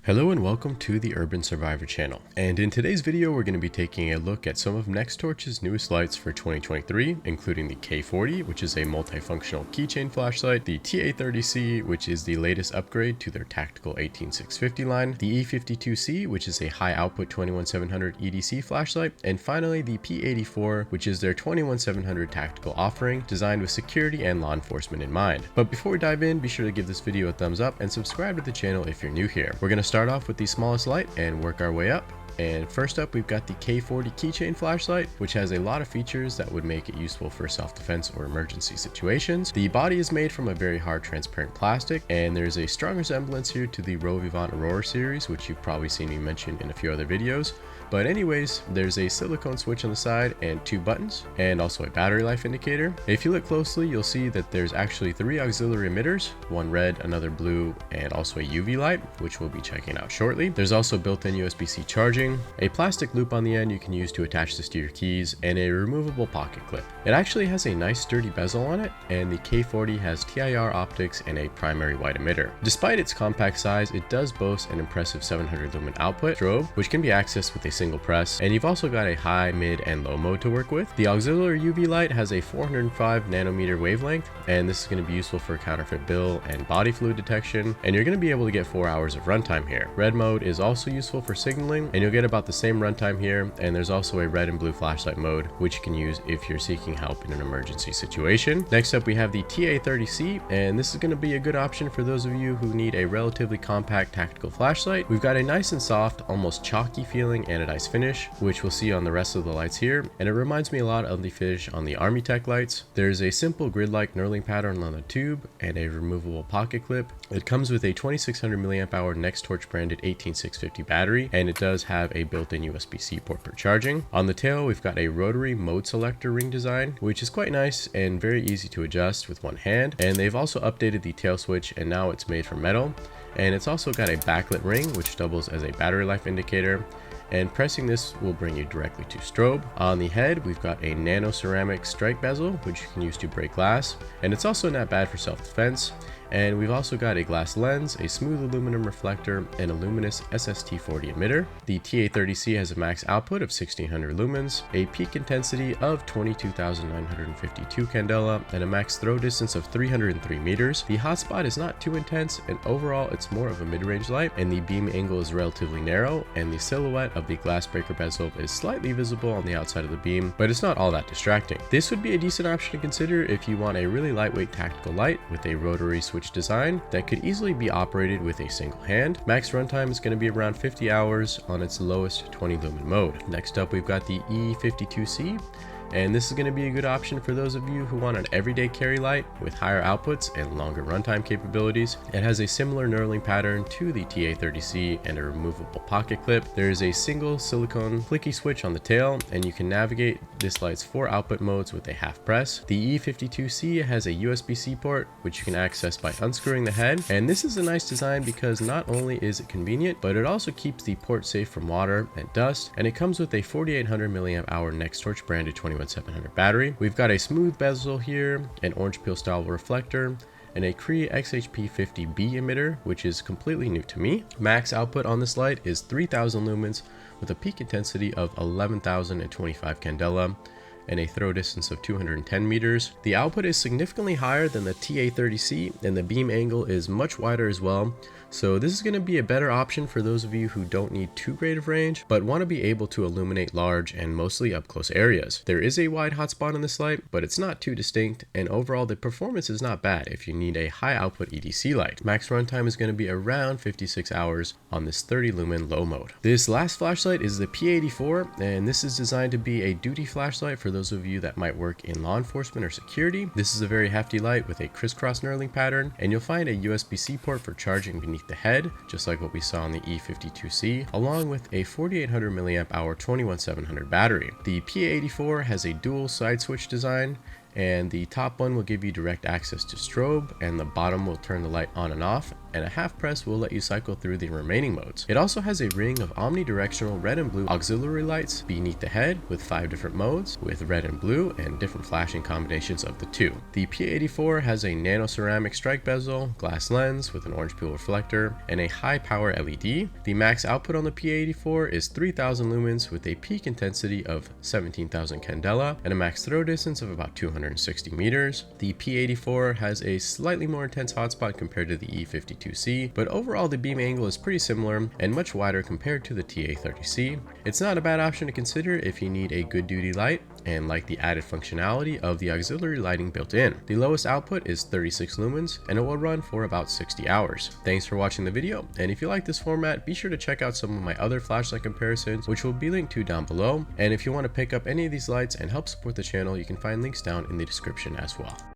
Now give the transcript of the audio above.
Hello and welcome to the Urban Survivor channel, and in today's video we're going to be taking a look at some of Nextorch's newest lights for 2023, including the K40, which is a multifunctional keychain flashlight, the TA30C, which is the latest upgrade to their tactical 18650 line, the E52C, which is a high output 21700 EDC flashlight, and finally the P84, which is their 21700 tactical offering designed with security and law enforcement in mind. But before we dive in, be sure to give this video a thumbs up and subscribe to the channel if you're new here. We're going to start off with the smallest light and work our way up. And first up, we've got the K40 Keychain flashlight, which has a lot of features that would make it useful for self-defense or emergency situations. The body is made from a very hard transparent plastic, and there's a strong resemblance here to the Ro Vivant Aurora series, which you've probably seen me mention in a few other videos. But anyways, there's a silicone switch on the side and two buttons, and also a battery life indicator. If you look closely, you'll see that there's actually three auxiliary emitters, one red, another blue, and also a UV light, which we'll be checking out shortly. There's also built-in USB-C charging, a plastic loop on the end you can use to attach this to your keys, and a removable pocket clip. It actually has a nice sturdy bezel on it, and the K40 has TIR optics and a primary white emitter. Despite its compact size, it does boast an impressive 700 lumen output strobe, which can be accessed with a single press, and you've also got a high, mid, and low mode to work with. The auxiliary UV light has a 405 nanometer wavelength, and this is going to be useful for counterfeit bill and body fluid detection, and you're going to be able to get 4 hours of runtime here. Red mode is also useful for signaling, and you'll get about the same runtime here, and there's also a red and blue flashlight mode, which you can use if you're seeking help in an emergency situation. Next up, we have the TA30C, and this is going to be a good option for those of you who need a relatively compact tactical flashlight. We've got a nice and soft, almost chalky feeling anodized finish, which we'll see on the rest of the lights here, and it reminds me a lot of the finish on the Army Tech lights. There's a simple grid-like knurling pattern on the tube and a removable pocket clip. It comes with a 2600 mAh Nextorch branded 18650 battery, and it does have a built-in USB-C port for charging. On the tail, we've got a rotary mode selector ring design, which is quite nice and very easy to adjust with one hand, and they've also updated the tail switch, and now it's made from metal, and it's also got a backlit ring which doubles as a battery life indicator, and pressing this will bring you directly to strobe. On the head, we've got a nano ceramic strike bezel, which you can use to break glass, and it's also not bad for self-defense. And we've also got a glass lens, a smooth aluminum reflector, and a luminous SST40 emitter. The TA30C has a max output of 1600 lumens, a peak intensity of 22,952 candela, and a max throw distance of 303 meters. The hotspot is not too intense, and overall it's more of a mid-range light, and the beam angle is relatively narrow, and the silhouette of the glass breaker bezel is slightly visible on the outside of the beam, but it's not all that distracting. This would be a decent option to consider if you want a really lightweight tactical light with a rotary switch design that could easily be operated with a single hand. Max runtime is going to be around 50 hours on its lowest 20 lumen mode. Next up, we've got the E52C, and this is going to be a good option for those of you who want an everyday carry light with higher outputs and longer runtime capabilities. It has a similar knurling pattern to the TA30C and a removable pocket clip. There is a single silicone clicky switch on the tail, and you can navigate this light's 4 output modes with a half press. The E52C has a USB-C port, which you can access by unscrewing the head, and this is a nice design because not only is it convenient, but it also keeps the port safe from water and dust, and it comes with a 4800 mAh Nextorch branded 21700 battery. We've got a smooth bezel here, an orange peel style reflector, and a Cree XHP50B emitter, which is completely new to me. Max output on this light is 3000 lumens with a peak intensity of 11,025 candela and a throw distance of 210 meters. The output is significantly higher than the TA30C, and the beam angle is much wider as well. So this is going to be a better option for those of you who don't need too great of range, but want to be able to illuminate large and mostly up close areas. There is a wide hotspot on this light, but it's not too distinct, and overall the performance is not bad if you need a high output EDC light. Max runtime is going to be around 56 hours on this 30 lumen low mode. This last flashlight is the P84, and this is designed to be a duty flashlight for those of you that might work in law enforcement or security. This is a very hefty light with a crisscross knurling pattern, and you'll find a USB-C port for charging beneath the head, just like what we saw on the E52C, along with a 4800 mAh 21700 battery. The P84 has a dual side switch design, and the top one will give you direct access to strobe, and the bottom will turn the light on and off, and a half press will let you cycle through the remaining modes. It also has a ring of omnidirectional red and blue auxiliary lights beneath the head with 5 different modes with red and blue and different flashing combinations of the two. The P84 has a nano ceramic strike bezel, glass lens with an orange peel reflector, and a high power LED. The max output on the P84 is 3000 lumens with a peak intensity of 17,000 candela and a max throw distance of about 260 meters. The P84 has a slightly more intense hotspot compared to the E52C, but overall the beam angle is pretty similar and much wider compared to the TA30C. It's not a bad option to consider if you need a good duty light and like the added functionality of the auxiliary lighting built in. The lowest output is 36 lumens and it will run for about 60 hours. Thanks for watching the video, and if you like this format, be sure to check out some of my other flashlight comparisons, which will be linked to down below. And if you want to pick up any of these lights and help support the channel, you can find links down in the description as well.